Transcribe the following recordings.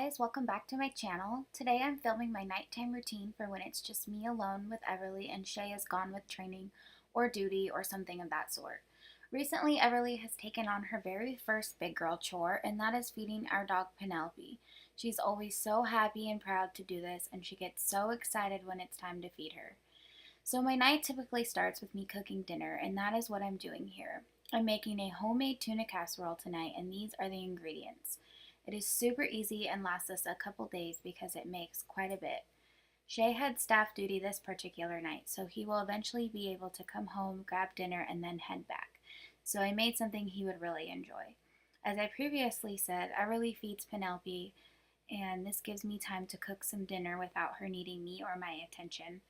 guys, welcome back to my channel. Today I'm filming my nighttime routine for when it's just me alone with Everly and Shay is gone with training or duty or something of that sort. Recently, Everly has taken on her very first big girl chore, and that is feeding our dog Penelope. She's always so happy and proud to do this, and she gets so excited when it's time to feed her. So my night typically starts with me cooking dinner, and that is what I'm doing here. I'm making a homemade tuna casserole tonight, and these are the ingredients. It is super easy and lasts us a couple days because it makes quite a bit. Shay had staff duty this particular night, so he will eventually be able to come home, grab dinner, and then head back. So I made something he would really enjoy. As I previously said, Everly feeds Penelope, and this gives me time to cook some dinner without her needing me or my attention.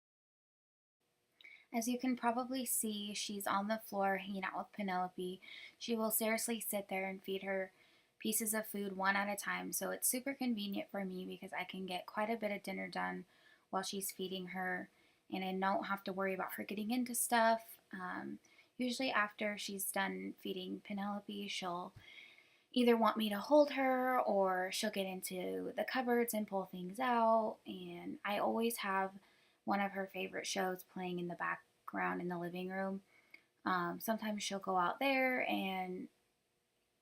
As you can probably see, she's on the floor hanging out with Penelope. She will seriously sit there and feed her pieces of food one at a time, so it's super convenient for me because I can get quite a bit of dinner done while she's feeding her, and I don't have to worry about her getting into stuff. Usually after she's done feeding Penelope, she'll either want me to hold her or she'll get into the cupboards and pull things out, and I always have one of her favorite shows playing in the background in the living room. Sometimes she'll go out there and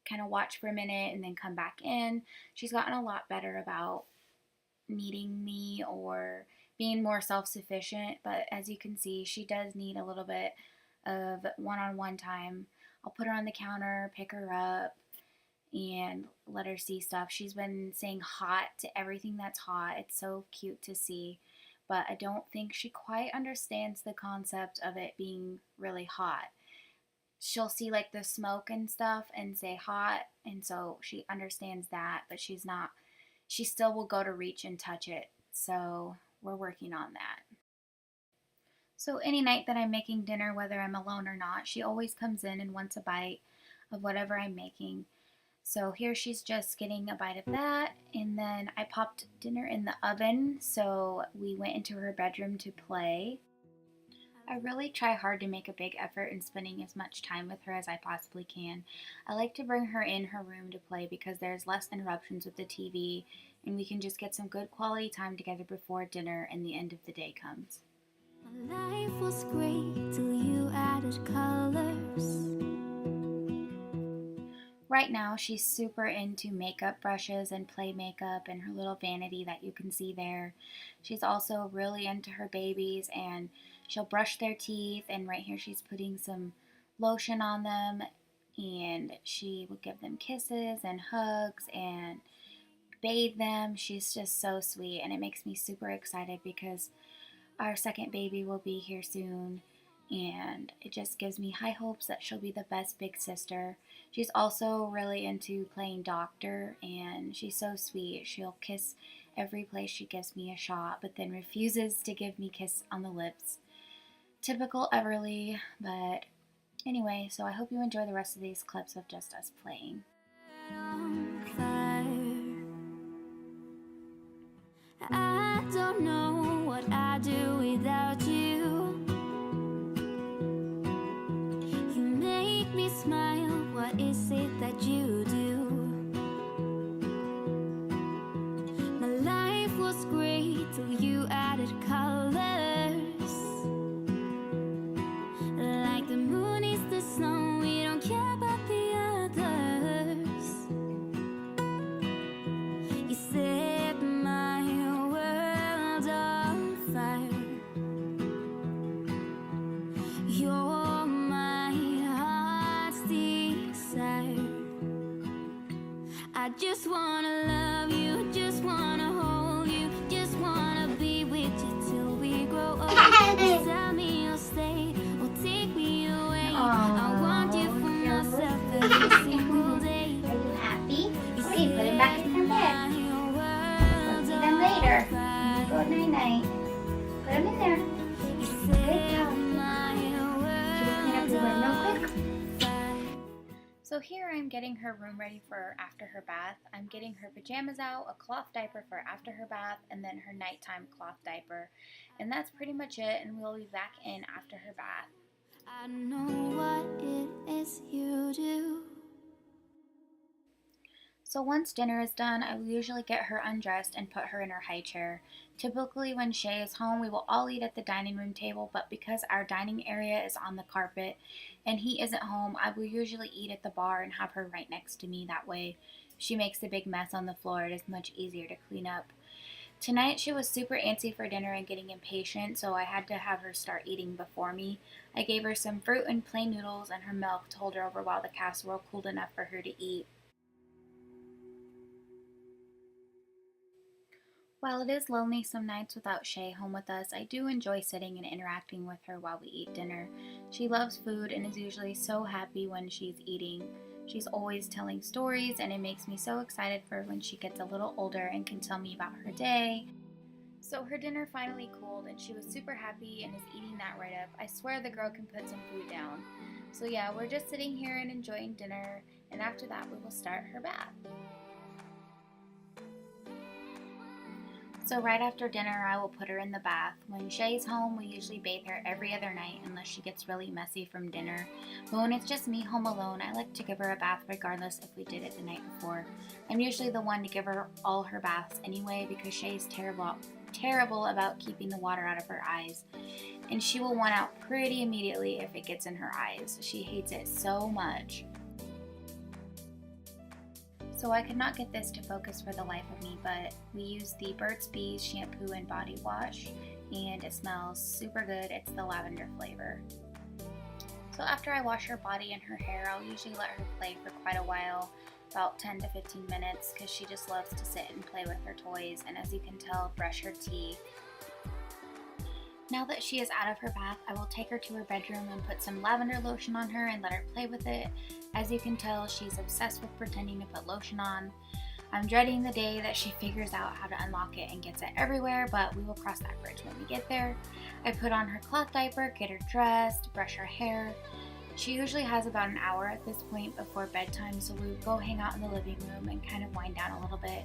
kind of watch for a minute and then come back in. She's gotten a lot better about needing me or being more self-sufficient, but as you can see, she does need a little bit of one-on-one time. I'll put her on the counter, pick her up, and let her see stuff. She's been saying hot to everything that's hot. It's so cute to see, but I don't think she quite understands the concept of it being really hot. She'll see like the smoke and stuff and say hot, and so she understands that, but she still will go to reach and touch it. So we're working on that. So any night that I'm making dinner, whether I'm alone or not, she always comes in and wants a bite of whatever I'm making. So here she's just getting a bite of that, and then I popped dinner in the oven, so we went into her bedroom to play. I really try hard to make a big effort in spending as much time with her as I possibly can. I like to bring her in her room to play because there's less interruptions with the TV, and we can just get some good quality time together before dinner and the end of the day comes. My life was great till you added colors. Right now, she's super into makeup brushes and play makeup and her little vanity that you can see there. She's also really into her babies, and she'll brush their teeth, and right here she's putting some lotion on them, and she will give them kisses and hugs and bathe them. She's just so sweet, and it makes me super excited because our second baby will be here soon, and it just gives me high hopes that she'll be the best big sister. She's also really into playing doctor, and she's so sweet. She'll kiss every place she gives me a shot, but then refuses to give me a kiss on the lips. Typical Everly, but anyway, so I hope you enjoy the rest of these clips of just us playing. I don't know what I'd do without you. You make me smile, what is it that you do? My life was great till you added colors. Like the moon is the snow, we don't care about the others. You set my world on fire. You're my heart's desire. I just wanna love you, just wanna hold you, just wanna be with you till we grow old. Tell me you'll stay or take me away. I want you for myself every single day. Are you happy? Okay, put him back in her bed. We'll see them later. Good night-night. Put him in there. Good job. Should we clean up the room real quick? So here I'm getting her room ready for after her bath. I'm getting her pajamas out, a cloth diaper for after her bath, and then her nighttime cloth diaper. And that's pretty much it, and we'll be back in after her bath. I know what it is you do. So once dinner is done, I will usually get her undressed and put her in her high chair. Typically when Shay is home, we will all eat at the dining room table, but because our dining area is on the carpet and he isn't home, I will usually eat at the bar and have her right next to me. That way she makes a big mess on the floor. It is much easier to clean up. Tonight she was super antsy for dinner and getting impatient, so I had to have her start eating before me. I gave her some fruit and plain noodles and her milk to hold her over while the casserole cooled enough for her to eat. While it is lonely some nights without Shay home with us, I do enjoy sitting and interacting with her while we eat dinner. She loves food and is usually so happy when she's eating. She's always telling stories, and it makes me so excited for when she gets a little older and can tell me about her day. So her dinner finally cooled and she was super happy and is eating that right up. I swear the girl can put some food down. So yeah, we're just sitting here and enjoying dinner, and after that we will start her bath. So right after dinner, I will put her in the bath. When Shay's home, we usually bathe her every other night unless she gets really messy from dinner. But when it's just me home alone, I like to give her a bath regardless if we did it the night before. I'm usually the one to give her all her baths anyway because Shay's terrible about keeping the water out of her eyes. And she will want out pretty immediately if it gets in her eyes. She hates it so much. So I could not get this to focus for the life of me, but we use the Burt's Bees shampoo and body wash, and it smells super good. It's the lavender flavor. So after I wash her body and her hair, I'll usually let her play for quite a while, about 10 to 15 minutes, because she just loves to sit and play with her toys, and as you can tell, brush her teeth. Now that she is out of her bath, I will take her to her bedroom and put some lavender lotion on her and let her play with it. As you can tell, she's obsessed with pretending to put lotion on. I'm dreading the day that she figures out how to unlock it and gets it everywhere, but we will cross that bridge when we get there. I put on her cloth diaper, get her dressed, brush her hair. She usually has about an hour at this point before bedtime, so we go hang out in the living room and kind of wind down a little bit.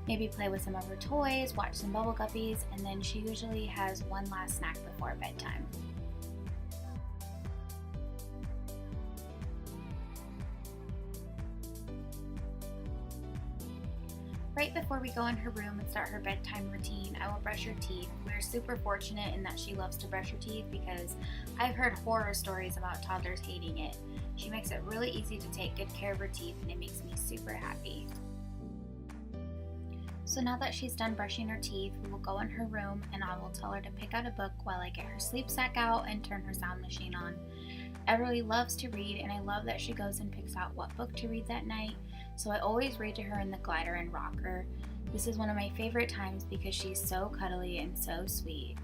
Maybe play with some of her toys, watch some Bubble Guppies, and then she usually has one last snack before bedtime. Right before we go in her room and start her bedtime routine, I will brush her teeth. We're super fortunate in that she loves to brush her teeth because I've heard horror stories about toddlers hating it. She makes it really easy to take good care of her teeth, and it makes me super happy. So now that she's done brushing her teeth, we will go in her room and I will tell her to pick out a book while I get her sleep sack out and turn her sound machine on. Everly loves to read, and I love that she goes and picks out what book to read that night, so I always read to her in the glider and rocker. This is one of my favorite times because she's so cuddly and so sweet.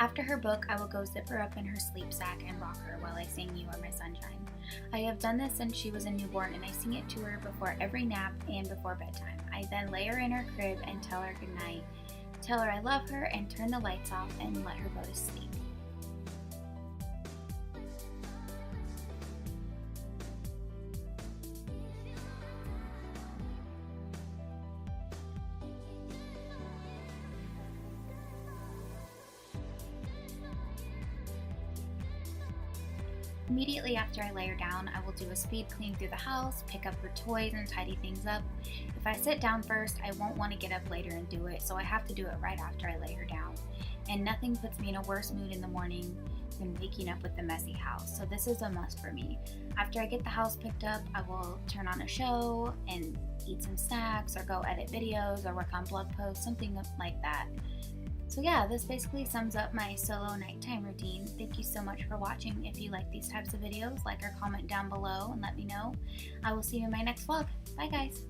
After her book, I will go zip her up in her sleep sack and rock her while I sing You Are My Sunshine. I have done this since she was a newborn, and I sing it to her before every nap and before bedtime. I then lay her in her crib and tell her goodnight, tell her I love her, and turn the lights off and let her go to sleep. Immediately after I lay her down, I will do a speed clean through the house, pick up her toys, and tidy things up. If I sit down first, I won't want to get up later and do it, so I have to do it right after I lay her down. And nothing puts me in a worse mood in the morning than waking up with a messy house, so this is a must for me. After I get the house picked up, I will turn on a show and eat some snacks or go edit videos or work on blog posts, something like that. So yeah, this basically sums up my solo nighttime routine. Thank you so much for watching. If you like these types of videos, like or comment down below and let me know. I will see you in my next vlog. Bye guys!